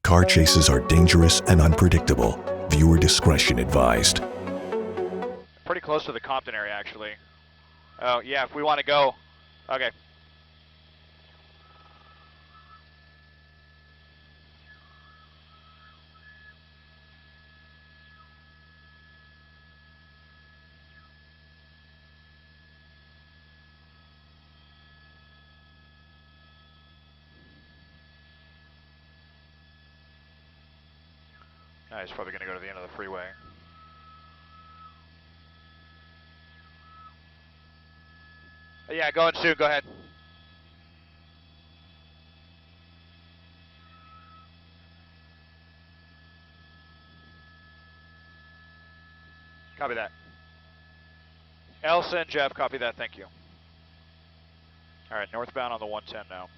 Car chases are dangerous and unpredictable. Viewer discretion advised. Pretty close to the Compton area, actually. Oh, yeah, if we want to go. Okay. He's probably going to go to the end of the freeway. Yeah, going soon. Go ahead. Copy that. Elsa and Jeff, copy that. Thank you. All right, northbound on the 110 now.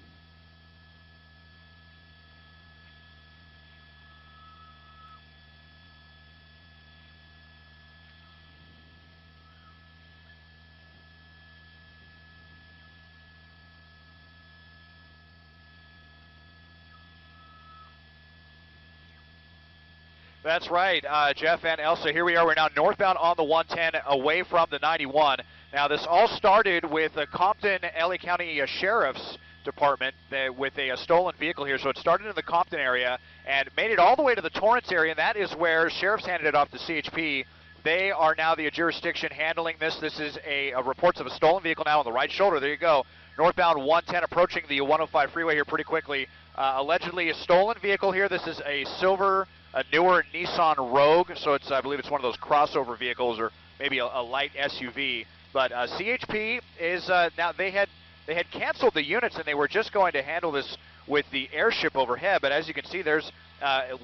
That's right, Jeff and Elsa. Here we are. We're now northbound on the 110 away from the 91. Now, this all started with the Compton, LA County Sheriff's Department with a stolen vehicle here. So it started in the Compton area and made it all the way to the Torrance area, and that is where sheriffs handed it off to CHP. They are now the jurisdiction handling this. This is a reports of a stolen vehicle now on the right shoulder. There you go. Northbound 110 approaching the 105 freeway here pretty quickly. Allegedly a stolen vehicle here. This is a newer Nissan Rogue, so it's, I believe it's one of those crossover vehicles or maybe a light SUV. But CHP is now they had canceled the units and they were just going to handle this with the airship overhead. But as you can see, there's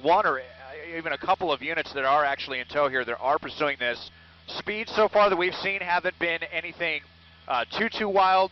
one or even a couple of units that are actually in tow here that are pursuing this. Speeds so far that we've seen haven't been anything too wild.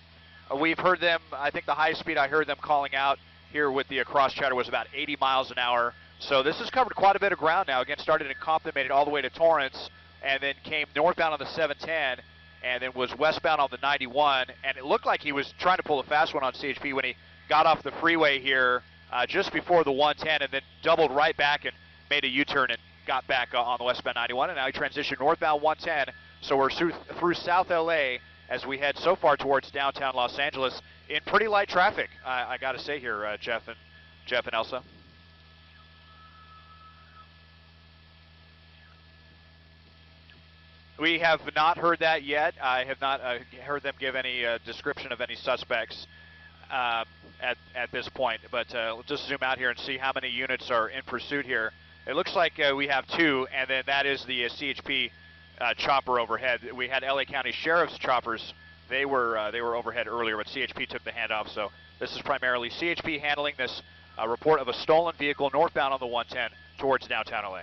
We've heard them, I think the highest speed I heard them calling out here with the cross chatter was about 80 miles an hour. So this has covered quite a bit of ground now. Again, started in Compton, made it all the way to Torrance, and then came northbound on the 710, and then was westbound on the 91. And it looked like he was trying to pull a fast one on CHP when he got off the freeway here just before the 110, and then doubled right back and made a U-turn and got back on the westbound 91. And now he transitioned northbound 110. So we're through South LA as we head so far towards downtown Los Angeles in pretty light traffic, I got to say here, Jeff and Elsa. We have not heard that yet. I have not heard them give any description of any suspects at this point. But we'll just zoom out here and see how many units are in pursuit here. It looks like we have two, and then that is the CHP chopper overhead. We had LA County Sheriff's choppers. They were overhead earlier, but CHP took the handoff. So this is primarily CHP handling this report of a stolen vehicle northbound on the 110 towards downtown LA.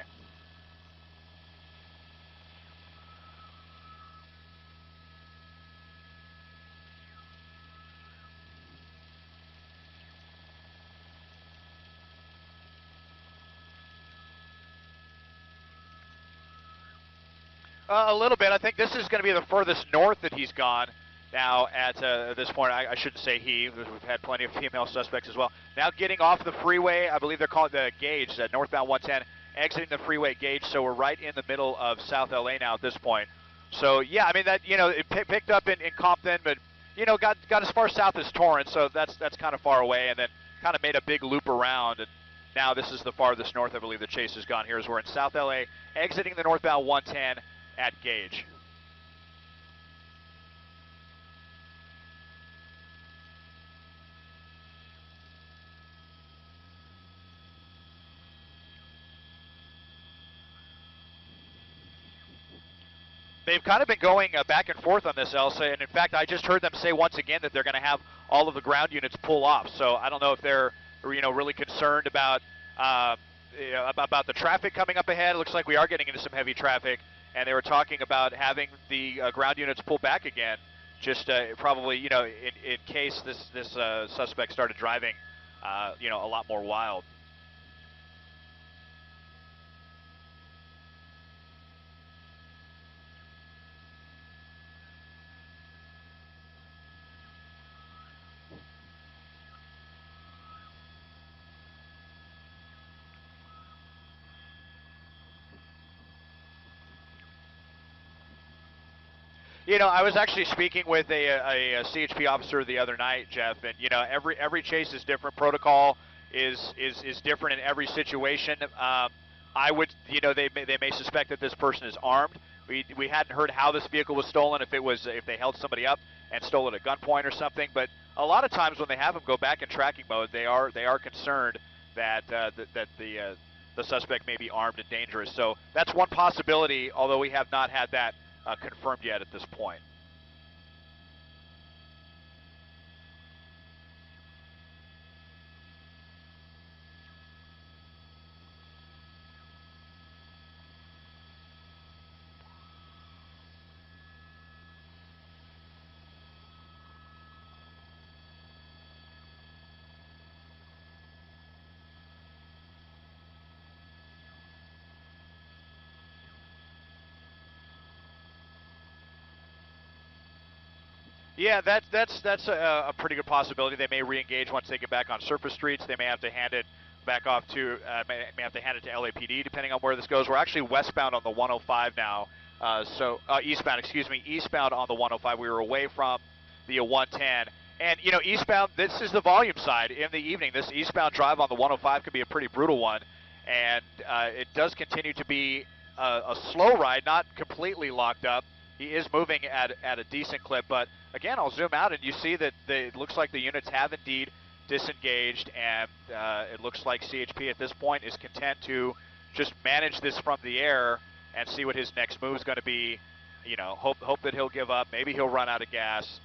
A little bit. I think this is going to be the furthest north that he's gone now at this point. I shouldn't say he, because we've had plenty of female suspects as well. Now getting off the freeway, I believe they're called the gauge, northbound 110, exiting the freeway gauge, so we're right in the middle of South LA now at this point. So, yeah, I mean, that, you know, it picked up in Compton, but, you know, got as far south as Torrance, so that's kind of far away, and then kind of made a big loop around, and now this is the farthest north I believe the chase has gone here, as we're in South LA, exiting the northbound 110, at gauge. They've kind of been going back and forth on this, Elsa, and in fact, I just heard them say once again that they're going to have all of the ground units pull off. So I don't know if they're, you know, really concerned about the traffic coming up ahead. It looks like we are getting into some heavy traffic. And they were talking about having the ground units pull back again, just probably, you know, in case this suspect started driving, you know, a lot more wild. I was actually speaking with a CHP officer the other night, Jeff, and every chase is different. Protocol is different in every situation. I would, they may suspect that this person is armed. We hadn't heard how this vehicle was stolen, if they held somebody up and stole it at gunpoint or something. But a lot of times when they have them go back in tracking mode, they are concerned that the suspect may be armed and dangerous. So that's one possibility, although we have not had that confirmed yet at this point. Yeah, that's a pretty good possibility. They may re-engage once they get back on surface streets. They may have to hand it back off to may have to hand it to LAPD depending on where this goes. We're actually westbound on the 105 now, eastbound. Excuse me, eastbound on the 105. We were away from the 110, and eastbound. This is the volume side in the evening. This eastbound drive on the 105 could be a pretty brutal one, and it does continue to be a slow ride, not completely locked up. He is moving at a decent clip, but again, I'll zoom out and you see that it looks like the units have indeed disengaged, and it looks like CHP at this point is content to just manage this from the air and see what his next move is going to be. Hope that he'll give up. Maybe he'll run out of gas.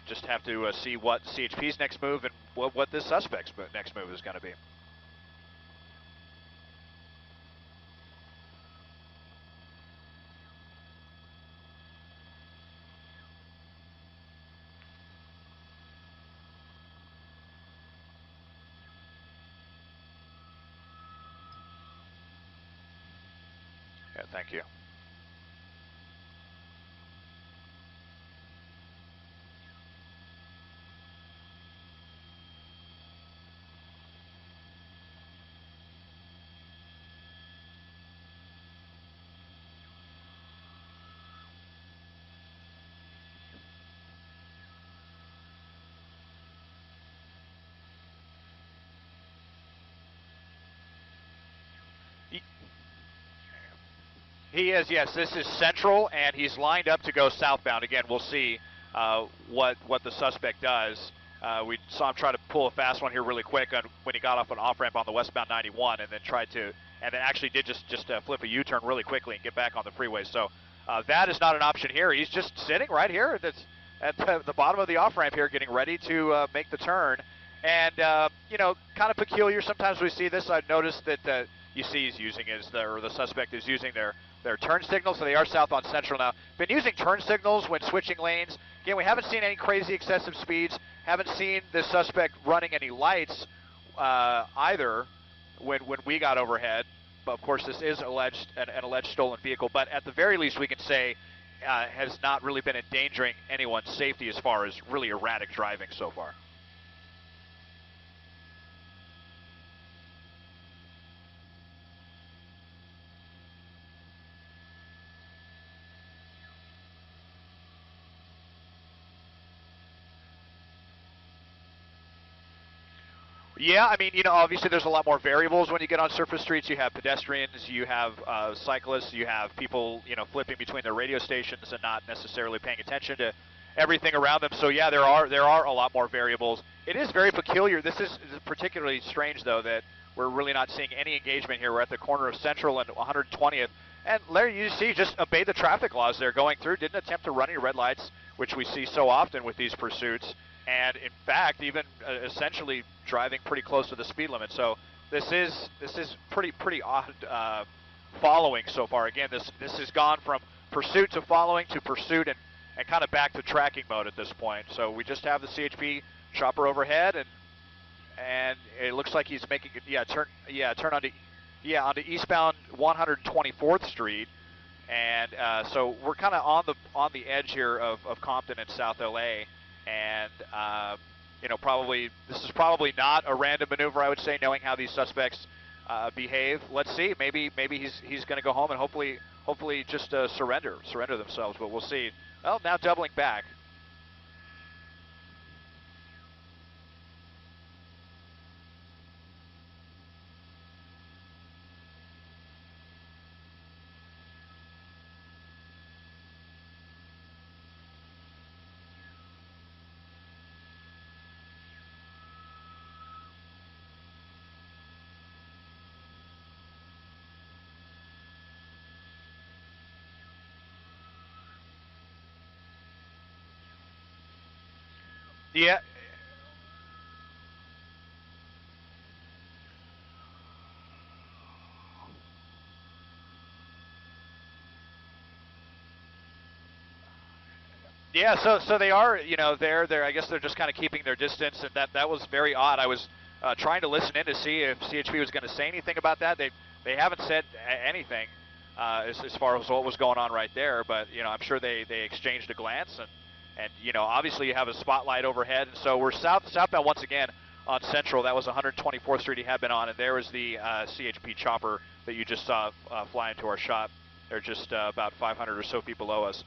Just have to see what CHP's next move and what this suspect's next move is going to be. Yeah, thank you. He is, yes. This is Central, and he's lined up to go southbound. Again, we'll see what the suspect does. We saw him try to pull a fast one here really quick when he got off an off-ramp on the westbound 91, and then actually did just flip a U-turn really quickly and get back on the freeway. So that is not an option here. He's just sitting right here at the bottom of the off-ramp here, getting ready to make the turn. And, kind of peculiar. Sometimes we see this. I've noticed that you see he's using the suspect is using their turn signals, so they are south on Central now. Been using turn signals when switching lanes. Again, we haven't seen any crazy excessive speeds. Haven't seen the suspect running any lights either when we got overhead. But of course, this is an alleged stolen vehicle. But at the very least, we can say has not really been endangering anyone's safety as far as really erratic driving so far. Yeah, I mean, obviously there's a lot more variables when you get on surface streets. You have pedestrians, you have cyclists, you have people, flipping between their radio stations and not necessarily paying attention to everything around them. So yeah, there are a lot more variables. It is very peculiar. This is particularly strange, though, that we're really not seeing any engagement here. We're at the corner of Central and 120th. And Larry, you see, just obeyed the traffic laws there going through, didn't attempt to run any red lights, which we see so often with these pursuits. And in fact, even essentially driving pretty close to the speed limit. So this is pretty odd following so far. Again, this has gone from pursuit to following to pursuit and kind of back to tracking mode at this point. So we just have the CHP chopper overhead, and it looks like he's making turn onto eastbound 124th Street. And so we're kind of on the edge here of Compton and South LA. And this is probably not a random maneuver, I would say, knowing how these suspects behave. Let's see. Maybe he's going to go home and hopefully hopefully just surrender themselves, but we'll see. Well, now doubling back. Yeah. Yeah, so they are, they're I guess they're just kind of keeping their distance, and that was very odd. I was trying to listen in to see if CHP was going to say anything about that. They haven't said anything as far as what was going on right there, but I'm sure they exchanged a glance, and obviously you have a spotlight overhead, and so we're southbound once again on Central. That was 124th Street he had been on, and there was the CHP chopper that you just saw fly into our shop. They're just about 500 or so feet below us.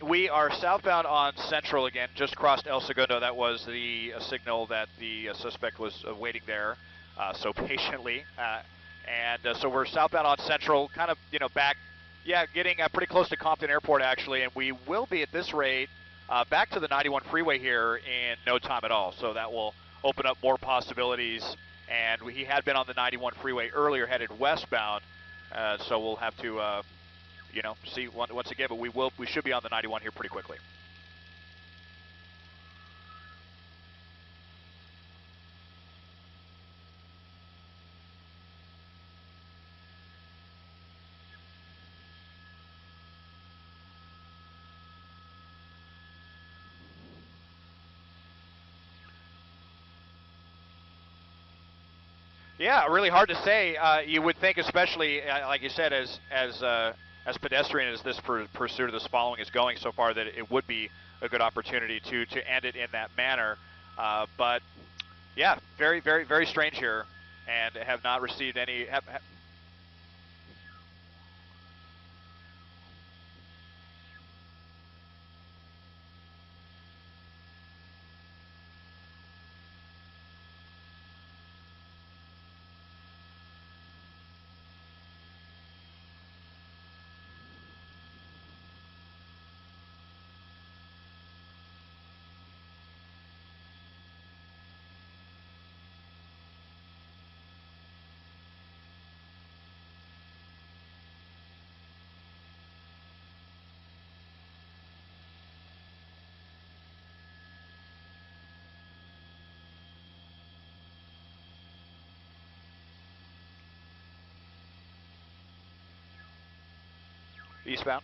We are southbound on Central again, just crossed El Segundo. That was the signal that the suspect was waiting there so patiently. So we're southbound on Central, kind of, back, getting pretty close to Compton Airport, actually. And we will be, at this rate, back to the 91 freeway here in no time at all. So that will open up more possibilities. And he had been on the 91 freeway earlier, headed westbound. So we'll have to see once again, but we should be on the 91 here pretty quickly. Yeah, really hard to say. You would think, especially like you said, as pedestrian as this pursuit of this following is going so far, that it would be a good opportunity to end it in that manner. But yeah, very, very, very strange here, and have not received any. Eastbound.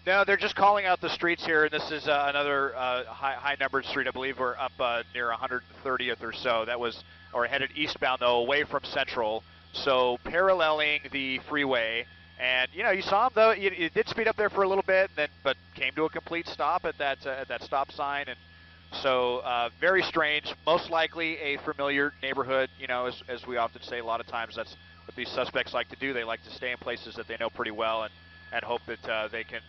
No, they're just calling out the streets here, and this is another high-numbered street. I believe we're up near 130th or so. That was, or headed eastbound, though, away from Central, so paralleling the freeway. And, you saw him, though. It did speed up there for a little bit, but came to a complete stop at that stop sign. And so very strange. Most likely a familiar neighborhood, as we often say a lot of times. That's what these suspects like to do. They like to stay in places that they know pretty well and hope that they can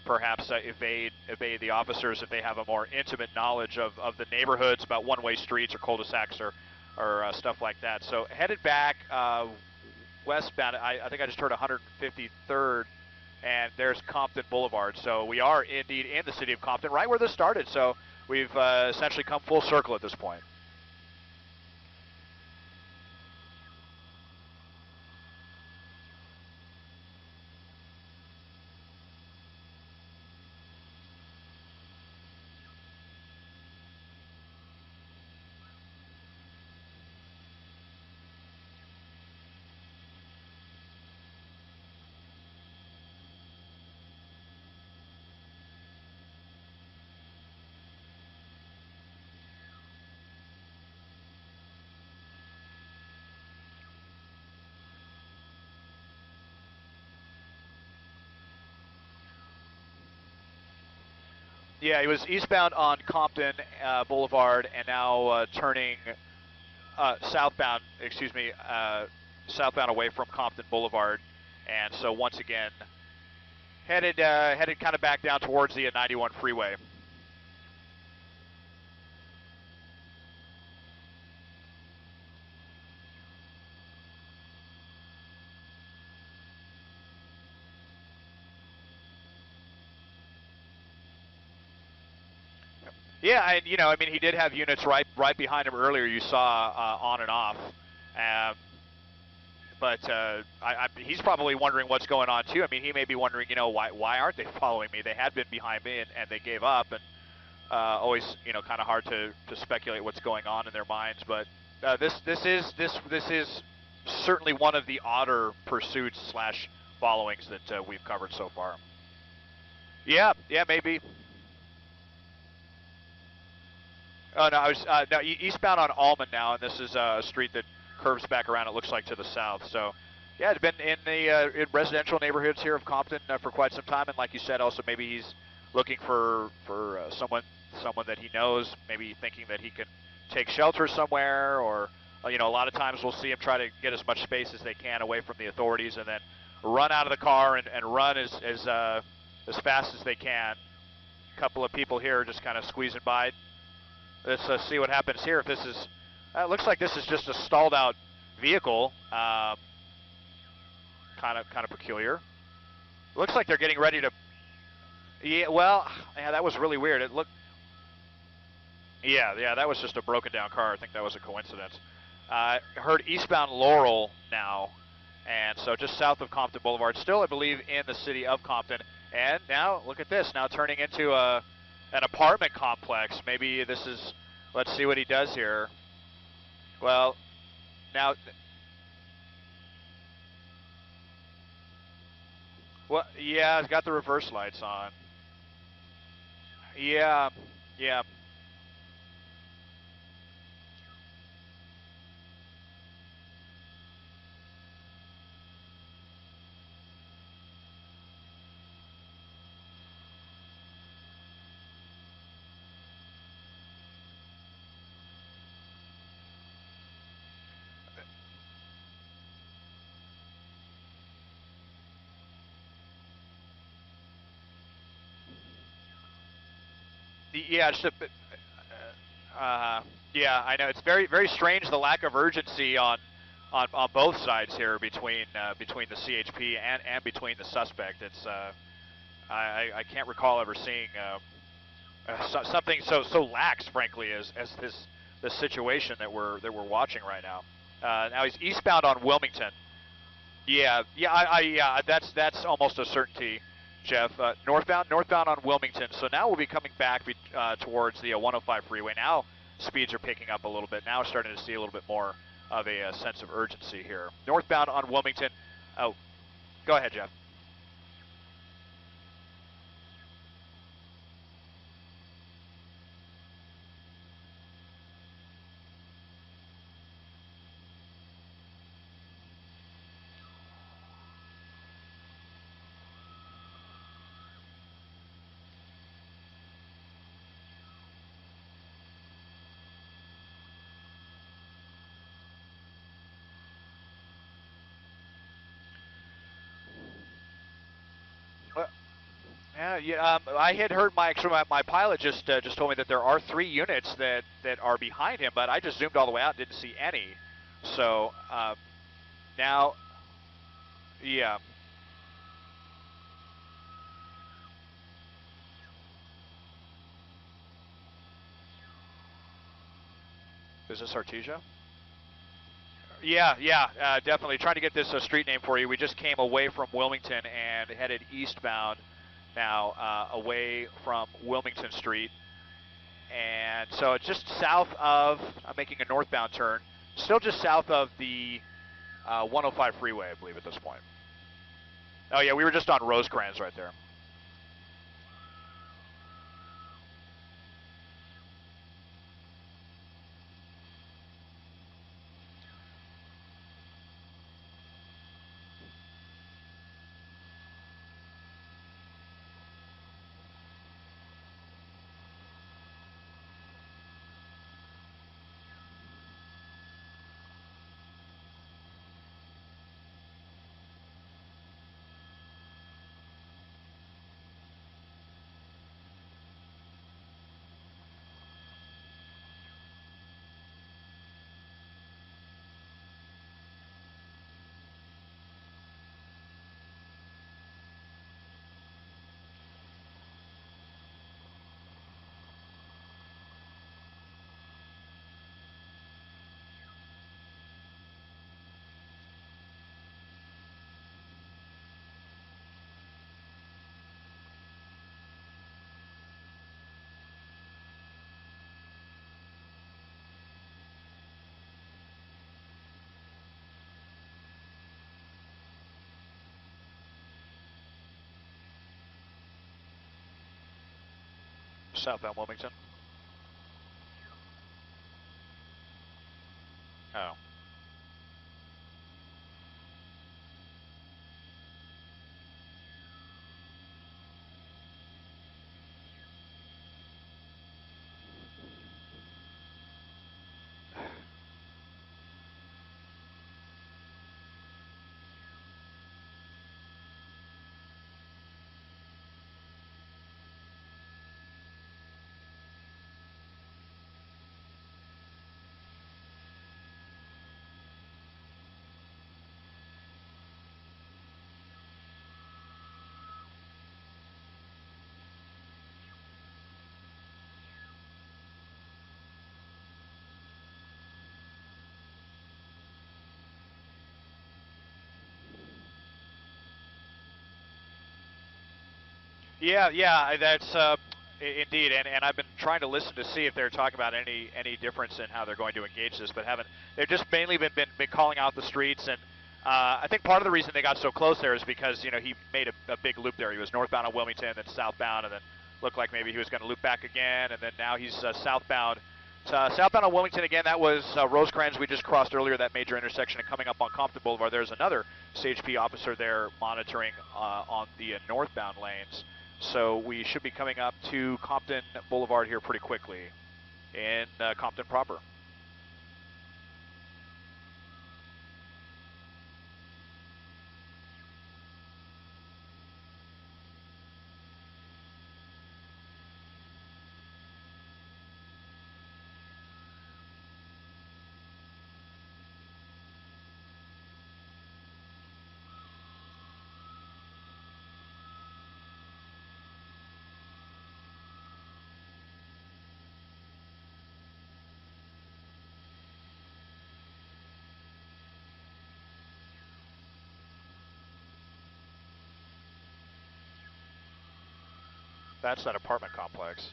perhaps evade the officers if they have a more intimate knowledge of the neighborhoods, about one-way streets or cul-de-sacs or stuff like that. So headed back westbound. I think I just heard 153rd and there's Compton Boulevard. So we are indeed in the city of Compton, right where this started. So we've essentially come full circle at this point. Yeah, he was eastbound on Compton Boulevard and now turning southbound, excuse me, southbound away from Compton Boulevard. And so once again, headed kind of back down towards the 91 freeway. Yeah, and I mean, he did have units right behind him earlier. You saw on and off, but he's probably wondering what's going on too. I mean, he may be wondering, why aren't they following me? They had been behind me and they gave up, and always, kind of hard to speculate what's going on in their minds. But this is certainly one of the odder pursuits slash followings that we've covered so far. Yeah, maybe. Oh no, I was no eastbound on Almond now, and this is a street that curves back around. It looks like to the south. So, yeah, it's been in the in residential neighborhoods here of Compton for quite some time, and like you said, also maybe he's looking for someone that he knows, maybe thinking that he can take shelter somewhere, or a lot of times we'll see him try to get as much space as they can away from the authorities, and then run out of the car and run as fast as they can. A couple of people here just kind of squeezing by. Let's see what happens here. If this is, looks like this is just a stalled out vehicle. Kind of peculiar. Looks like they're getting ready to. Yeah, well, yeah, that was really weird. It looked. Yeah, that was just a broken down car. I think that was a coincidence. Heard eastbound Laurel now, and so just south of Compton Boulevard. Still, I believe, in the city of Compton. And now, look at this. Now turning into an apartment complex. Maybe this is, let's see what he does here. Well, now, well, yeah, it's got the reverse lights on. Yeah. Yeah, just a bit, yeah, I know it's very strange the lack of urgency on both sides here between the CHP and between the suspect. It's I can't recall ever seeing something so lax, frankly, as this situation that we're watching right now. Now he's eastbound on Wilmington. Yeah, that's almost a certainty, Jeff. Northbound on Wilmington. So now we'll be coming back towards the 105 freeway. Now speeds are picking up a little bit. Now we're starting to see a little bit more of a sense of urgency here. Northbound on Wilmington. Oh, go ahead, Jeff. I had heard my pilot just told me that there are 3 units that are behind him, but I just zoomed all the way out and didn't see any. So now, yeah, Is this Artesia? Yeah, definitely. Trying to get this street name for you. We just came away from Wilmington and headed eastbound now, away from Wilmington Street. And so it's just south of, I'm making a northbound turn, still just south of the 105 freeway, I believe, at this point. Oh yeah, we were just on Rosecrans right there. Southbound Wilmington. Oh. Yeah, that's indeed, and I've been trying to listen to see if they're talking about any difference in how they're going to engage this, but haven't. They've just mainly been calling out the streets, and I think part of the reason they got so close there is because he made a big loop there. He was northbound on Wilmington, then southbound, and then looked like maybe he was going to loop back again, and then now he's southbound. Southbound on Wilmington again. That was Rosecrans we just crossed earlier, that major intersection, and coming up on Compton Boulevard, there's another CHP officer there monitoring on the northbound lanes. So we should be coming up to Compton Boulevard here pretty quickly in Compton proper. That's that apartment complex.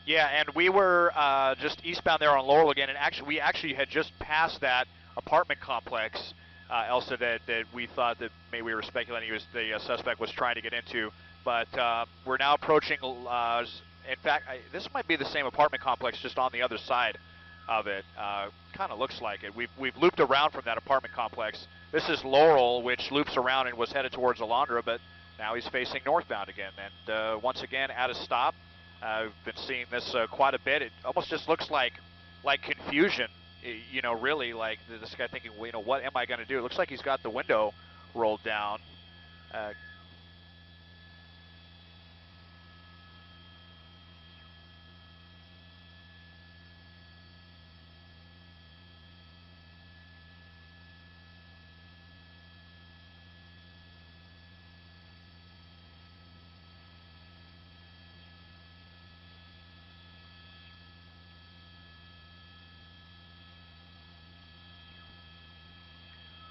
Yeah, and we were just eastbound there on Laurel again, and we actually had just passed that apartment complex, Elsa, that we thought that maybe we were speculating the suspect was trying to get into, but we're now approaching. In fact, this might be the same apartment complex, just on the other side of it. Kind of looks like it. We've looped around from that apartment complex. This is Laurel, which loops around and was headed towards Alondra, but now he's facing northbound again. And once again, at a stop. I've been seeing this quite a bit. It almost just looks like confusion. You know, really, like this guy thinking, well, you know, what am I going to do? It looks like he's got the window rolled down.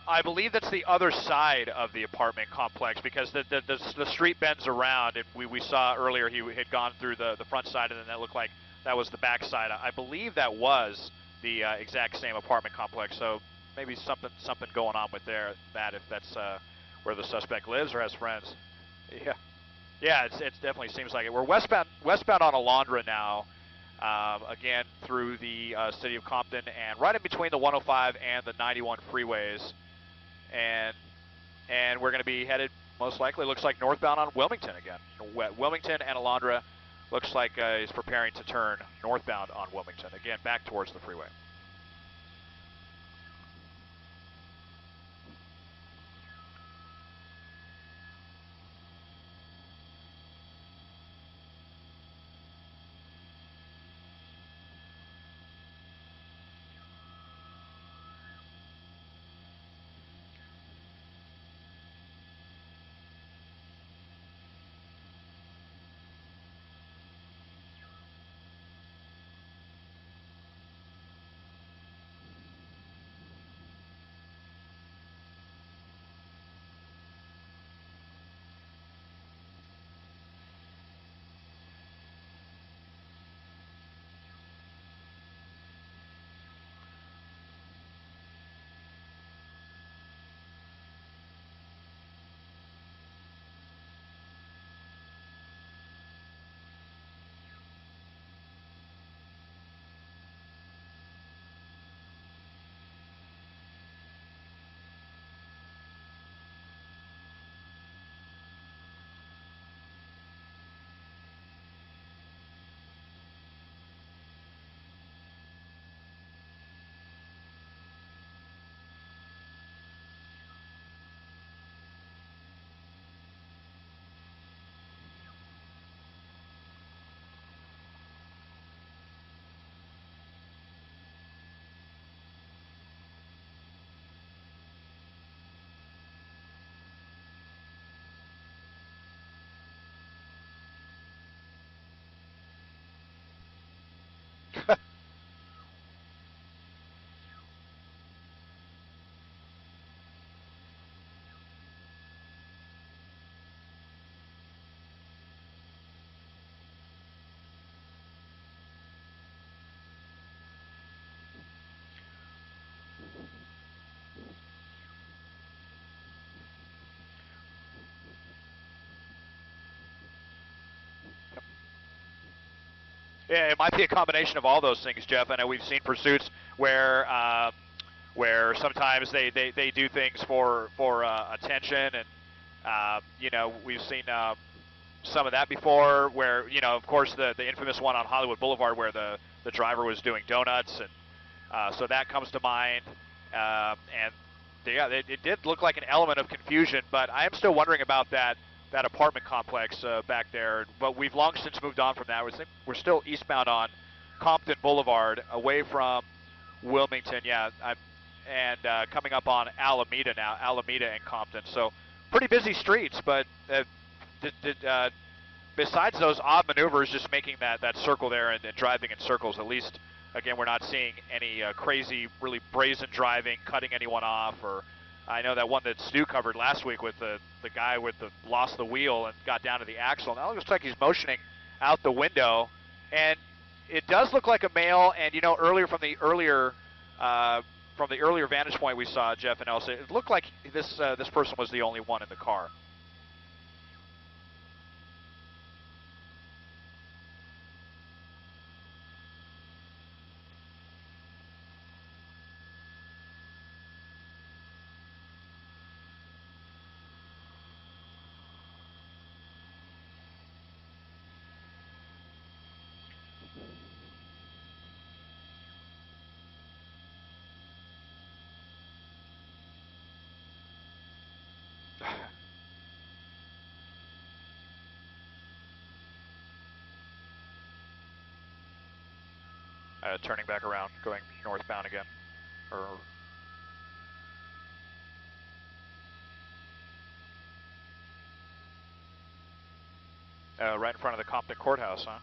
I believe that's the other side of the apartment complex because the street bends around, and we saw earlier he had gone through the front side, and then that looked like that was the back side. I believe that was the exact same apartment complex, so maybe something going on with that if that's where the suspect lives or has friends. Yeah, yeah, it definitely seems like it. We're westbound on Alondra now. Again, through the city of Compton and right in between the 105 and the 91 freeways. And we're going to be headed, most likely, looks like northbound on Wilmington again. Wilmington and Alondra looks like is preparing to turn northbound on Wilmington, again, back towards the freeway. Yeah, it might be a combination of all those things, Jeff. I know we've seen pursuits where sometimes they do things for attention, and you know, we've seen some of that before. Where, you know, of course, the infamous one on Hollywood Boulevard where the driver was doing donuts, and so that comes to mind. And yeah, it did look like an element of confusion, but I am still wondering about that apartment complex back there. But we've long since moved on from that. We're still eastbound on Compton Boulevard, away from Wilmington. Yeah, and coming up on Alameda now, Alameda and Compton. So pretty busy streets, but besides those odd maneuvers, just making that circle there and driving in circles, at least, again, we're not seeing any crazy, really brazen driving, cutting anyone off. Or I know that one that Stu covered last week with the guy with lost the wheel and got down to the axle. Now it looks like he's motioning out the window, and it does look like a male. And you know, earlier from the earlier vantage point we saw, Jeff and Elsa, it looked like this person was the only one in the car. turning back around, going northbound again. Or right in front of the Compton Courthouse, huh?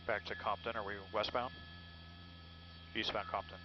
Back to Compton. Are we westbound? Eastbound Compton.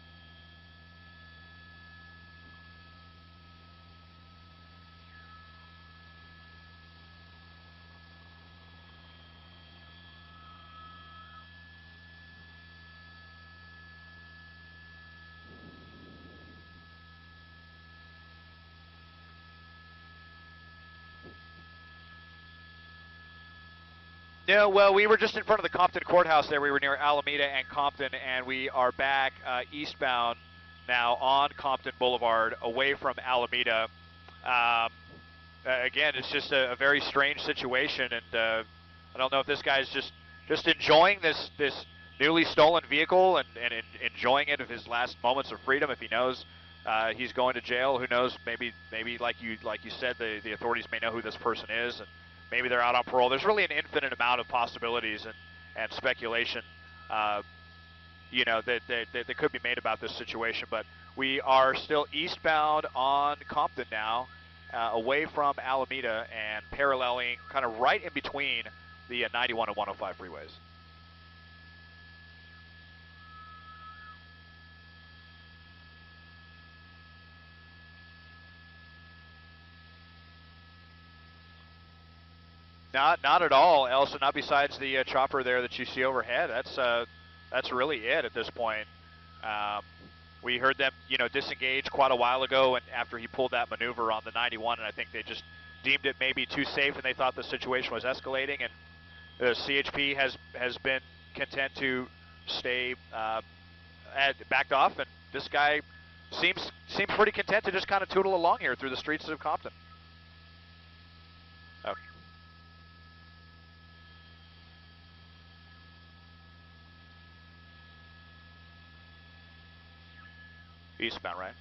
No, well, we were just in front of the Compton Courthouse there. We were near Alameda and Compton, and we are back eastbound now on Compton Boulevard, away from Alameda. Again, it's just a very strange situation, and I don't know if this guy's just enjoying this newly stolen vehicle and enjoying it of his last moments of freedom. If he knows he's going to jail, who knows? Maybe like you said, the authorities may know who this person is, and maybe they're out on parole. There's really an infinite amount of possibilities and speculation, you know, that could be made about this situation. But we are still eastbound on Compton now, away from Alameda and paralleling, kind of right in between the 91 and 105 freeways. Not at all, Elsa. Not besides the chopper there that you see overhead. That's really it at this point. We heard them, you know, disengage quite a while ago, and after he pulled that maneuver on the 91, and I think they just deemed it maybe too safe, and they thought the situation was escalating. And the CHP has been content to stay backed off, and this guy seems pretty content to just kind of tootle along here through the streets of Compton. Okay. Eastbound, right?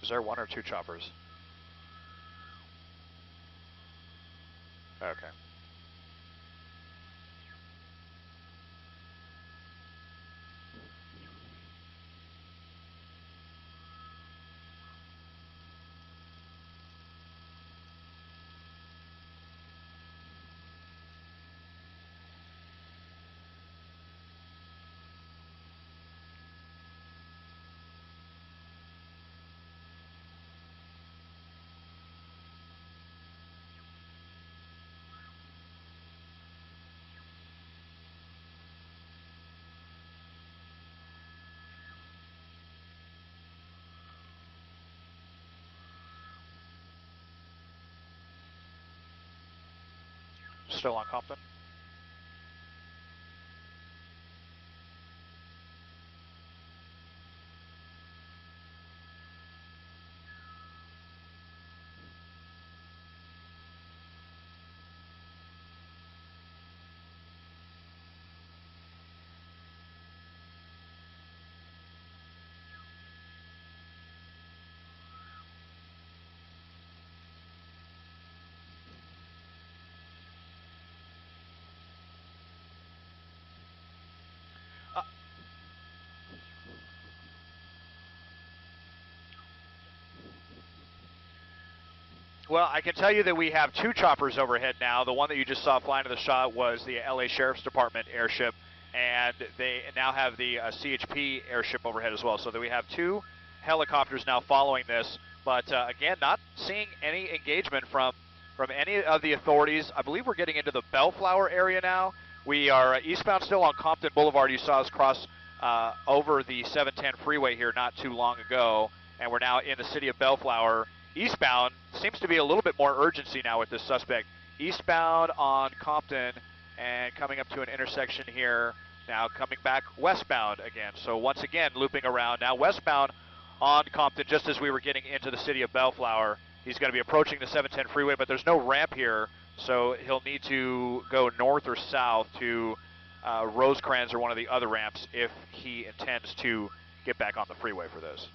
Is there one or two choppers? Okay. Still on Compton? Well, I can tell you that we have 2 choppers overhead now. The one that you just saw flying to the shot was the LA Sheriff's Department airship, and they now have the CHP airship overhead as well. So that we have 2 helicopters now following this. But again, not seeing any engagement from any of the authorities. I believe we're getting into the Bellflower area now. We are eastbound still on Compton Boulevard. You saw us cross over the 710 freeway here not too long ago, and we're now in the city of Bellflower. Eastbound seems to be a little bit more urgency now with this suspect. Eastbound on Compton and coming up to an intersection here, now coming back westbound again. So once again, looping around now westbound on Compton just as we were getting into the city of Bellflower. He's going to be approaching the 710 freeway, but there's no ramp here, so he'll need to go north or south to Rosecrans or one of the other ramps if he intends to get back on the freeway for this.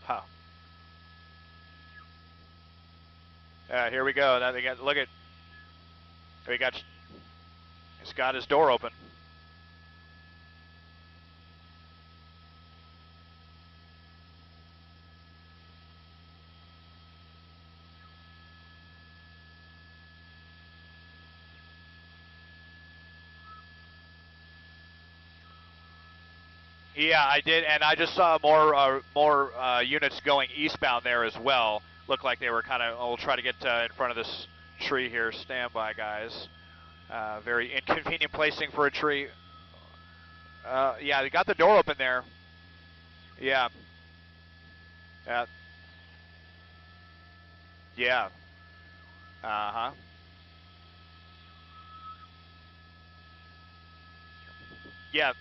Huh. Here we go. Now they got, look at, we got, he's got his door open. Yeah, I did, and I just saw more units going eastbound there as well. Looked like they were kind of, we'll try to get in front of this tree here. Stand by, guys. Very inconvenient placing for a tree. Yeah, they got the door open there. Yeah. Yeah. Uh-huh. Yeah.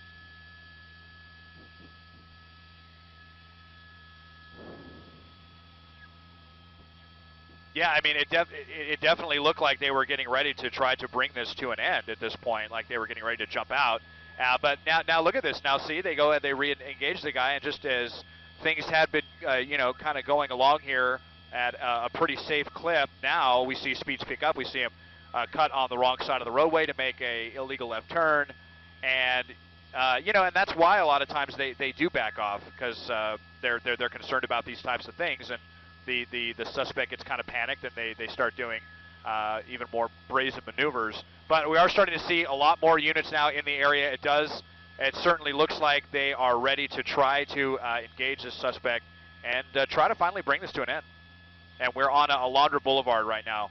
Yeah, I mean, it definitely looked like they were getting ready to try to bring this to an end at this point, like they were getting ready to jump out. But now look at this. Now see, they go and they re-engage the guy, and just as things had been, you know, kind of going along here at a pretty safe clip, now we see speeds pick up. We see him cut on the wrong side of the roadway to make a illegal left turn, and you know, and that's why a lot of times they do back off, because they're concerned about these types of things, and the suspect gets kind of panicked, and they start doing even more brazen maneuvers. But we are starting to see a lot more units now in the area. It certainly looks like they are ready to try to engage this suspect and try to finally bring this to an end. And we're on Alondra Boulevard right now.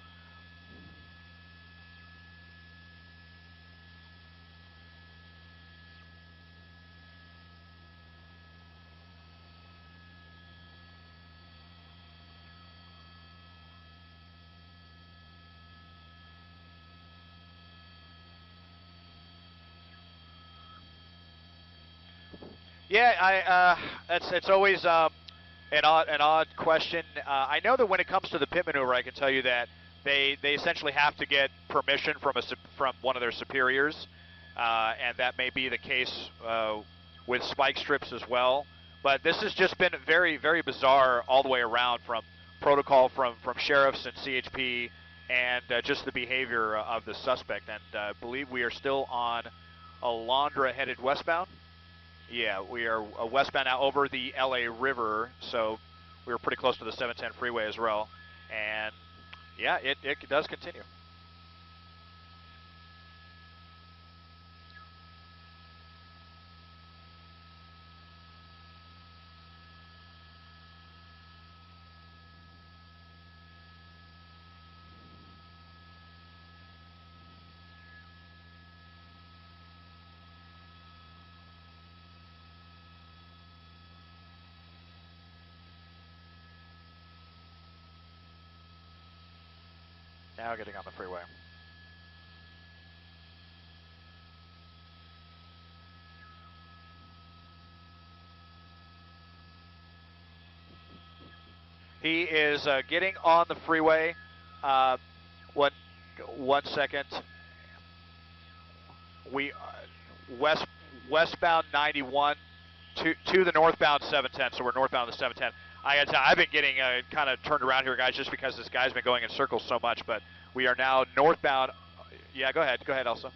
Yeah, it's always an odd question. I know that when it comes to the pit maneuver, I can tell you that they essentially have to get permission from one of their superiors, and that may be the case with spike strips as well. But this has just been very, very bizarre all the way around, from protocol from sheriffs and CHP, and just the behavior of the suspect. And I believe we are still on Alondra headed westbound. Yeah, we are westbound now over the LA River, so we were pretty close to the 710 freeway as well. And yeah, it does continue. Now getting on the freeway. He is getting on the freeway. One, 1 second. We westbound 91 to the northbound 710. So we're northbound the 710. I've been getting kind of turned around here, guys, just because this guy's been going in circles so much. But we are now northbound. Yeah, go ahead, Elsa.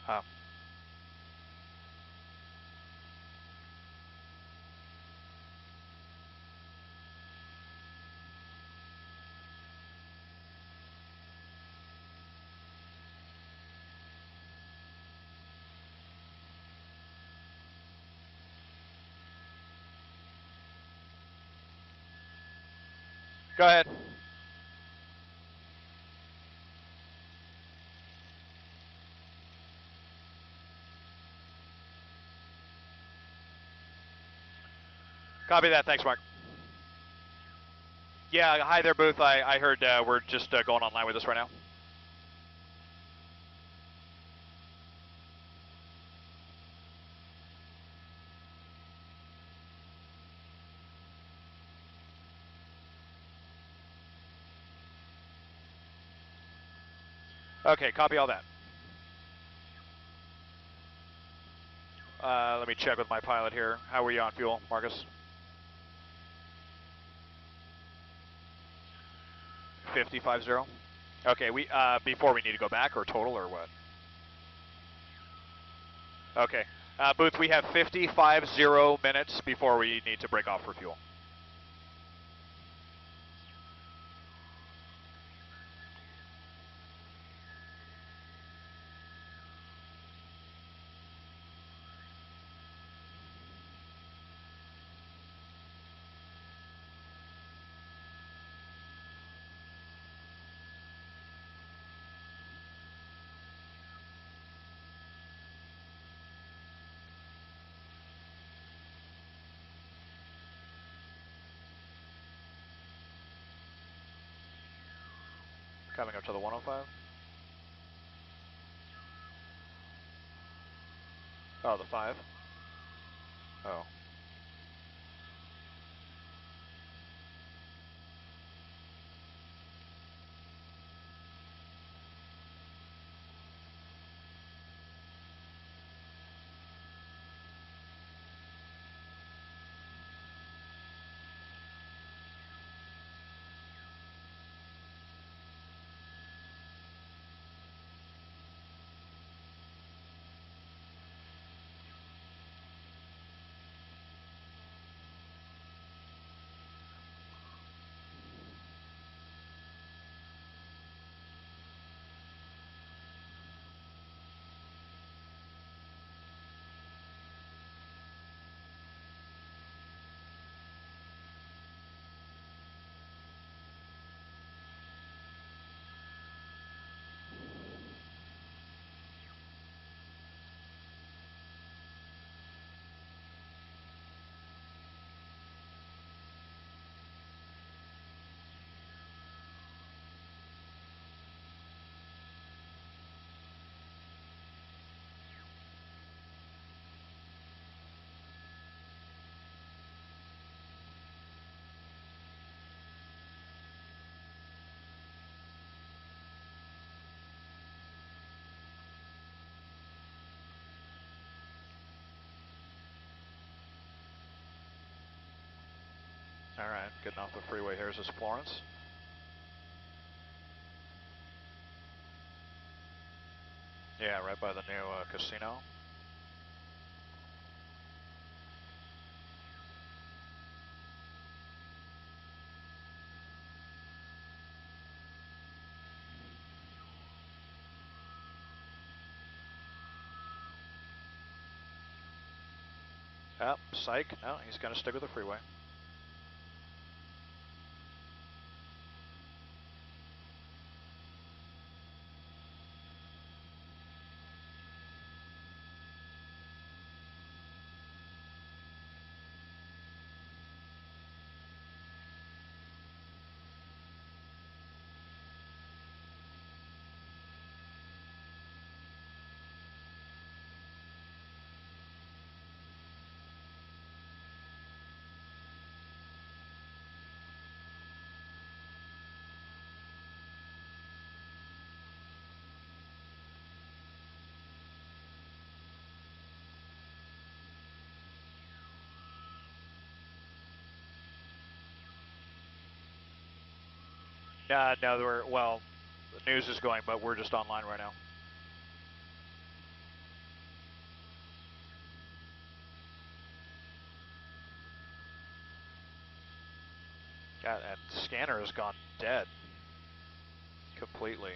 Oh. Go ahead. Copy that. Thanks, Mark. Yeah, hi there, Booth. I heard we're just going online with this right now. Okay, copy all that. Let me check with my pilot here. How are you on fuel, Marcus? 50-50. Okay, we before we need to go back, or total, or what? Okay, Booth, we have 50 minutes before we need to break off for fuel. Coming up to the 105. Oh, the 5. Oh. All right, getting off the freeway here is this Florence. Yeah, right by the new casino. Oh, psych. No, he's going to stick with the freeway. No, well, the news is going, but we're just online right now. God, and scanner has gone dead completely.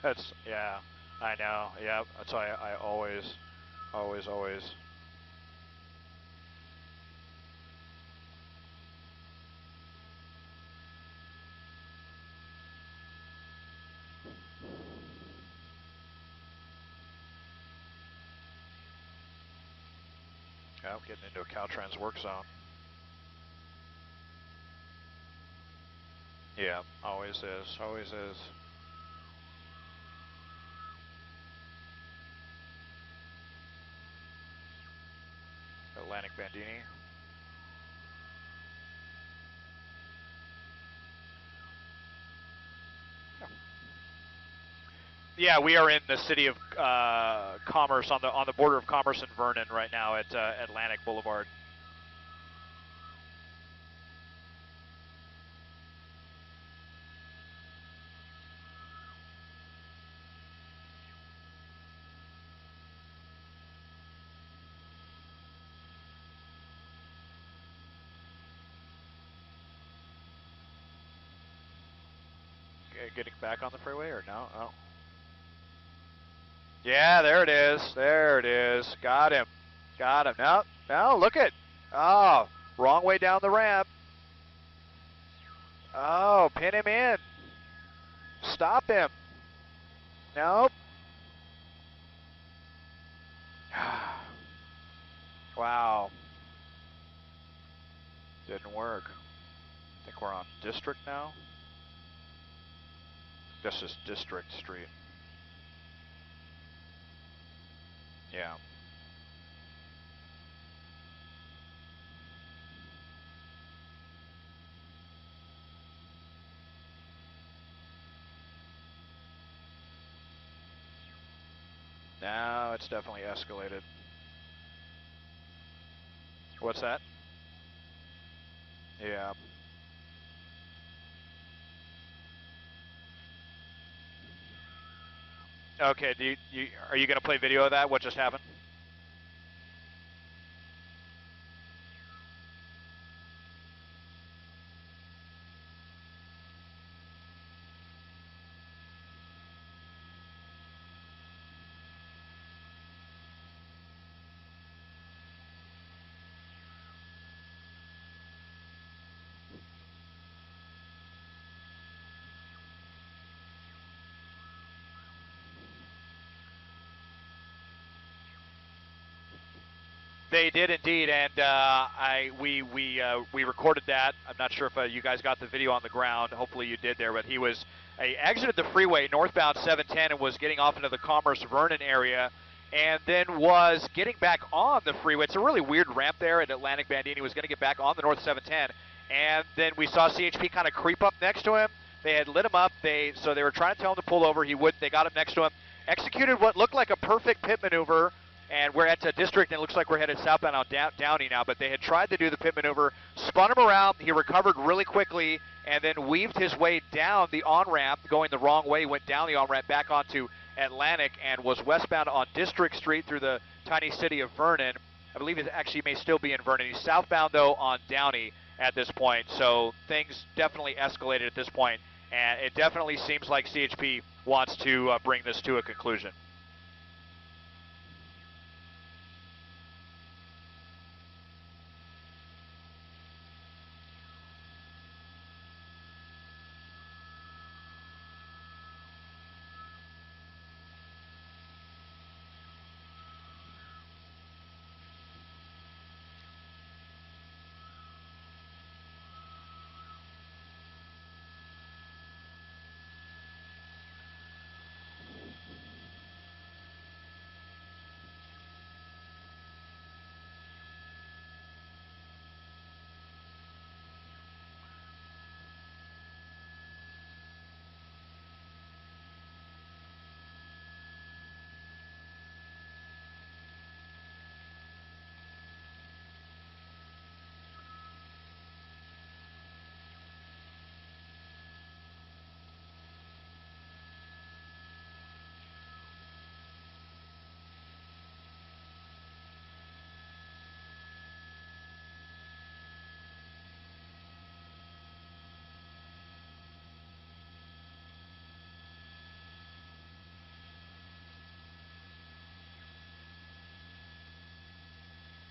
That's, yeah, I know. Yeah, that's why I always. Yeah, I'm getting into a Caltrans work zone. Yeah, always is, always is. Atlantic Bandini. Yeah, we are in the city of Commerce, on the border of Commerce and Vernon right now at Atlantic Boulevard. Getting back on the freeway or no? Oh. Yeah, there it is. There it is. Got him. Got him. No, look it. Oh, wrong way down the ramp. Oh, pin him in. Stop him. Nope. Wow. Didn't work. I think we're on District now. This is District Street. Yeah. Now it's definitely escalated. What's that? Yeah. Okay, are you going to play video of that? What just happened? They did indeed, and we recorded that. I'm not sure if you guys got the video on the ground. Hopefully you did there, but he exited the freeway northbound 710 and was getting off into the Commerce Vernon area, and then was getting back on the freeway. It's a really weird ramp there at Atlantic Bandini. Was going to get back on the North 710, and then we saw CHP kind of creep up next to him. They had lit him up. So they were trying to tell him to pull over. He would. They got him next to him. executed what looked like a perfect pit maneuver, and we're at District, and it looks like we're headed southbound on Downey now, but they had tried to do the pit maneuver, spun him around, he recovered really quickly, and then weaved his way down the on-ramp, going the wrong way, went down the on-ramp back onto Atlantic, and was westbound on District Street through the tiny city of Vernon. I believe it actually may still be in Vernon. He's southbound, though, on Downey at this point, so things definitely escalated at this point, and it definitely seems like CHP wants to bring this to a conclusion.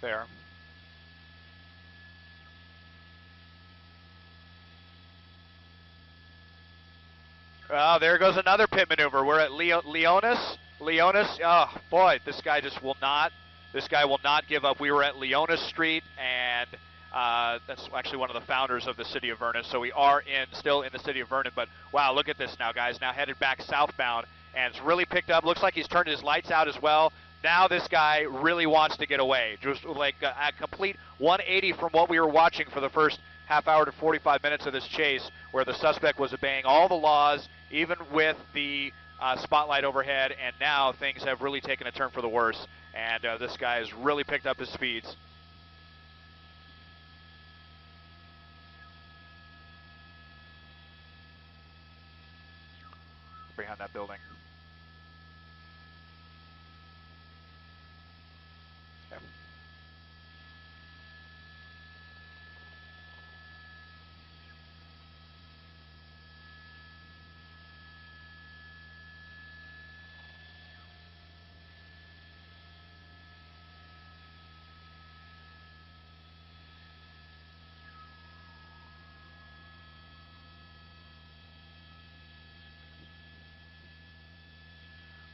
There. There goes another pit maneuver. We're at Leonis. Leonis, oh boy, this guy will not give up. We were at Leonis Street, and that's actually one of the founders of the city of Vernon. So we are still in the city of Vernon, but wow, look at this now, guys. Now headed back southbound, and it's really picked up. Looks like he's turned his lights out as well. Now this guy really wants to get away. Just like a complete 180 from what we were watching for the first half hour to 45 minutes of this chase, where the suspect was obeying all the laws, even with the spotlight overhead, and now things have really taken a turn for the worse, and this guy has really picked up his speeds. Behind that building. Yeah.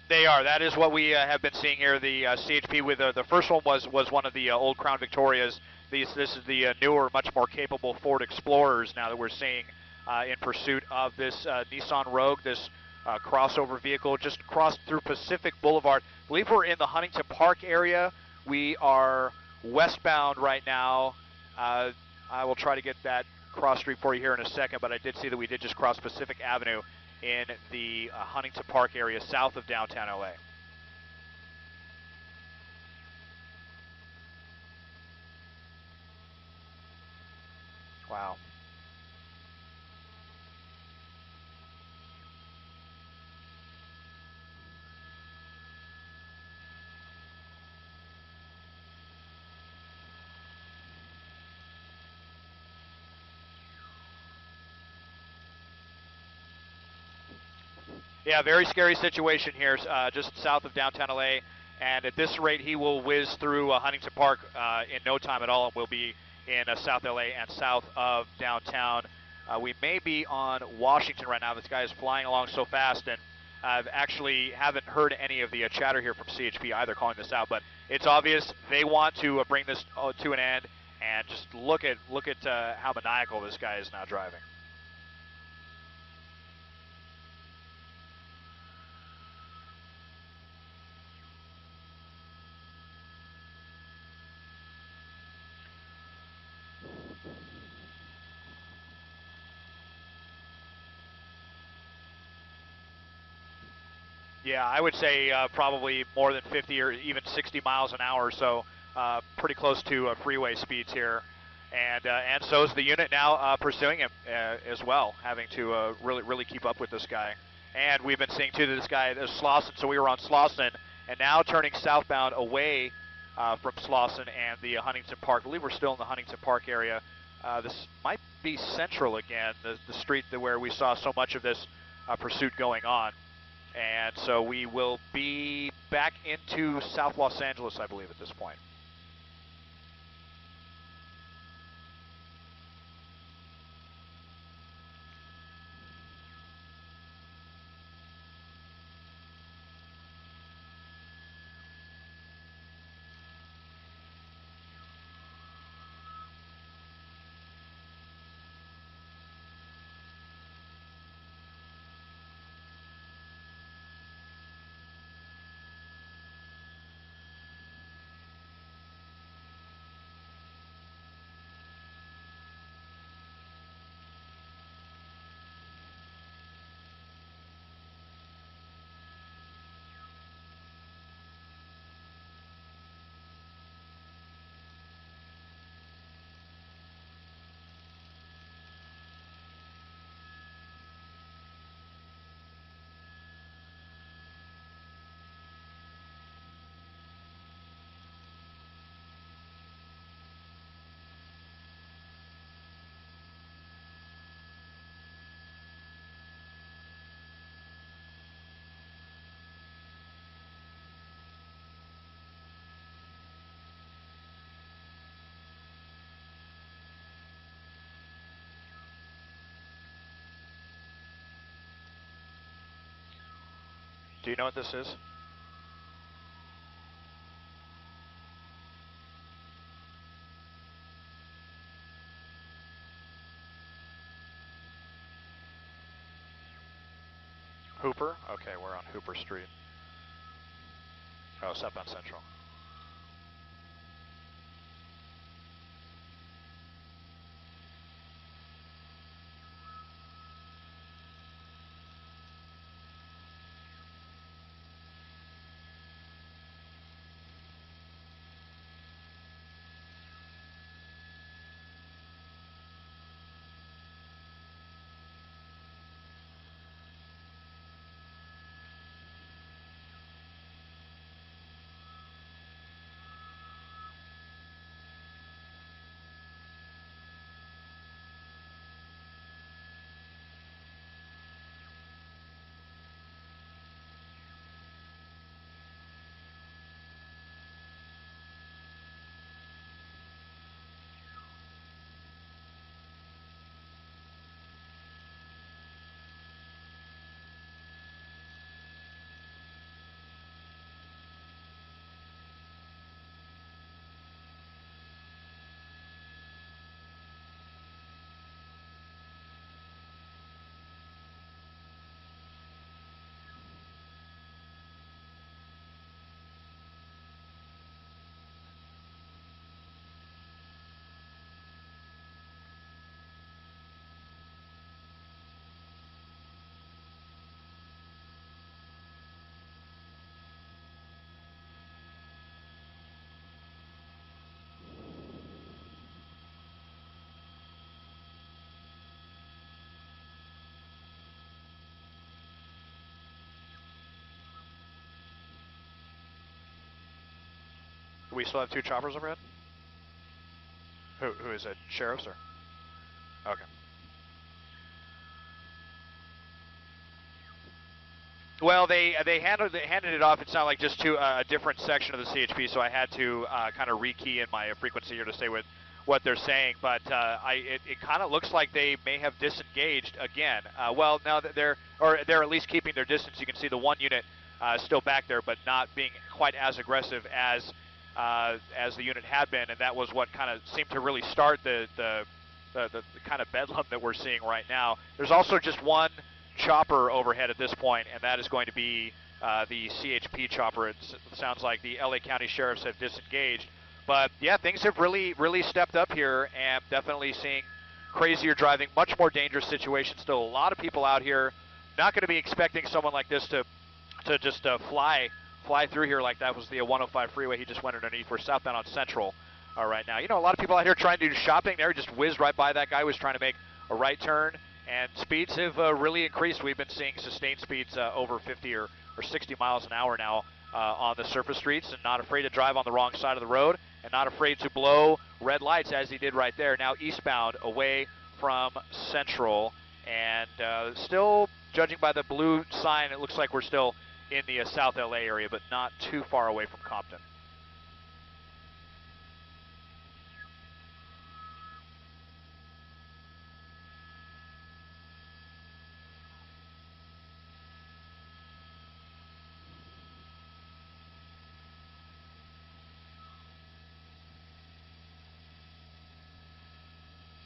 They are. That is what we have been seeing here. The CHP with the first one was one of the old Crown Victorias. This is the newer, much more capable Ford Explorers now that we're seeing in pursuit of this Nissan Rogue, this crossover vehicle. Just crossed through Pacific Boulevard. I believe we're in the Huntington Park area. We are westbound right now. I will try to get that cross street for you here in a second, but I did see that we did just cross Pacific Avenue in the Huntington Park area south of downtown LA. Wow. Yeah, very scary situation here, just south of downtown LA. And at this rate, he will whiz through Huntington Park in no time at all, and we'll be in South LA and south of downtown. We may be on Washington right now. This guy is flying along so fast, and I actually haven't heard any of the chatter here from CHP either calling this out. But it's obvious they want to bring this to an end, and just look at how maniacal this guy is now driving. Yeah, I would say probably more than 50 or even 60 miles an hour, so pretty close to freeway speeds here. And so is the unit now pursuing him as well, having to really keep up with this guy. And we've been seeing too that this guy is Slauson, so we were on Slauson, and now turning southbound away from Slauson and the Huntington Park. I believe we're still in the Huntington Park area. This might be Central again, the street where we saw so much of this pursuit going on. And so we will be back into South Los Angeles, I believe, at this point. Do you know what this is? Hooper? Okay, we're on Hooper Street. Oh, southbound Central. Do we still have 2 choppers overhead? Who is it? Sheriffs or? Okay. Well, they handed it off. It sounded like just to a different section of the CHP, so I had to kind of rekey in my frequency here to stay with what they're saying. But it kind of looks like they may have disengaged again. Well, now that they're at least keeping their distance. You can see the one unit still back there, but not being quite as aggressive as the unit had been, and that was what kind of seemed to really start the kind of bedlam that we're seeing right now. There's also just one chopper overhead at this point, and that is going to be the CHP chopper. It sounds like the LA County Sheriffs have disengaged. But yeah, things have really stepped up here, and definitely seeing crazier driving, much more dangerous situations. Still a lot of people out here. Not going to be expecting someone like this to to just fly through here like that was the 105 freeway he just went underneath. We're southbound on Central right now. You know, a lot of people out here trying to do shopping there just whizzed right by that guy who was trying to make a right turn, and speeds have really increased. We've been seeing sustained speeds over 50 or 60 miles an hour now on the surface streets, and not afraid to drive on the wrong side of the road and not afraid to blow red lights as he did right there. Now eastbound away from Central, and still, judging by the blue sign, it looks like we're still in the South LA area, but not too far away from Compton.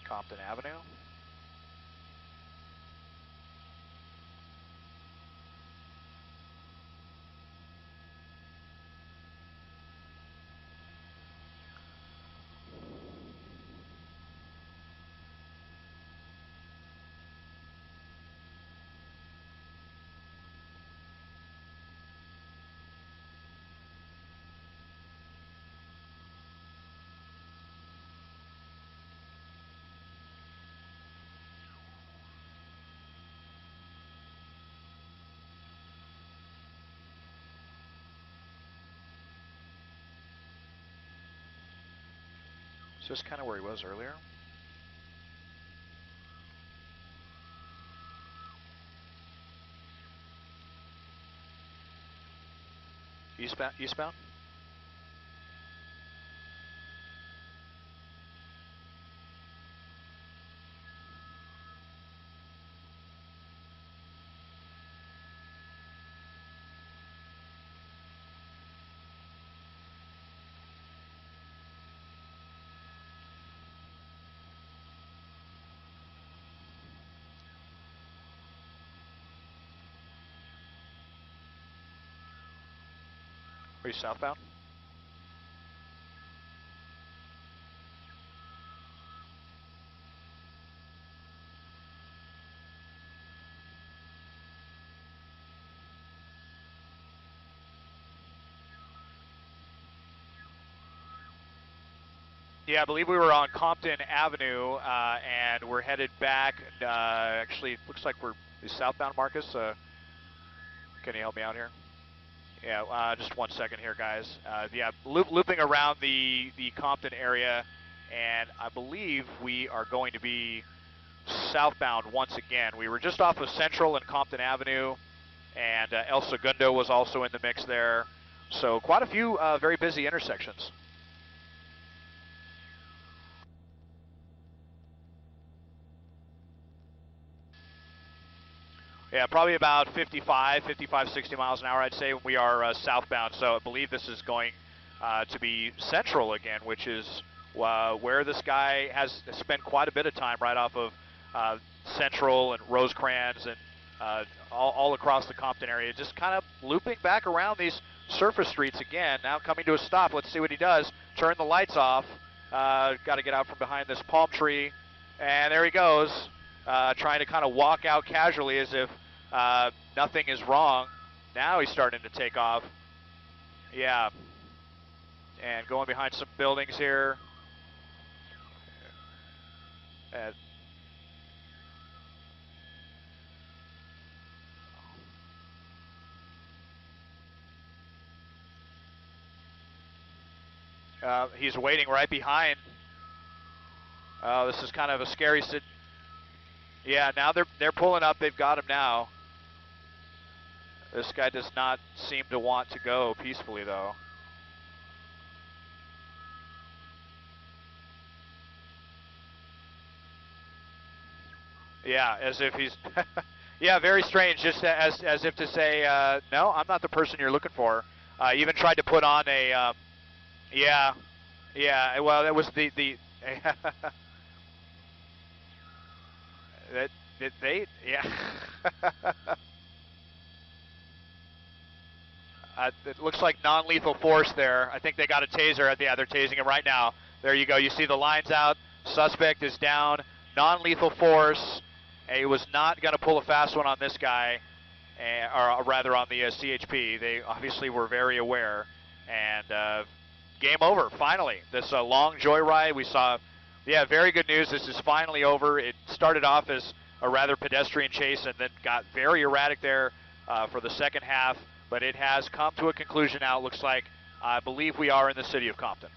Compton Avenue. So this is kind of where he was earlier. Eastbound? Are you southbound? Yeah, I believe we were on Compton Avenue, and we're headed back. Actually, looks like we're southbound, Marcus. Can you help me out here? Yeah, just 1 second here, guys. Yeah, looping around the Compton area, and I believe we are going to be southbound once again. We were just off of Central and Compton Avenue, and El Segundo was also in the mix there. So quite a few very busy intersections. Yeah, probably about 55, 60 miles an hour, I'd say, when we are southbound. So I believe this is going to be Central again, which is where this guy has spent quite a bit of time right off of Central and Rosecrans and all across the Compton area, just kind of looping back around these surface streets again. Now coming to a stop. Let's see what he does. Turn the lights off. Got to get out from behind this palm tree. And there he goes, trying to kind of walk out casually as if nothing is wrong. Now he's starting to take off. Yeah. And going behind some buildings here. He's waiting right behind. Oh, this is kind of a scary situation. Yeah, now they're pulling up. They've got him now. This guy does not seem to want to go peacefully, though. Yeah, as if he's... yeah, very strange, just as if to say, no, I'm not the person you're looking for. Even tried to put on a... yeah, well, that was the yeah. It looks like non-lethal force there. I think they got a taser. Yeah, they're tasing him right now. There you go. You see the lines out. Suspect is down. Non-lethal force. He was not going to pull a fast one on this guy. or rather on the CHP. They obviously were very aware, and game over, finally. This long joyride, we saw, yeah, very good news. This is finally over. It started off as a rather pedestrian chase and then got very erratic there for the second half, but it has come to a conclusion now. It looks like, I believe we are in the city of Compton.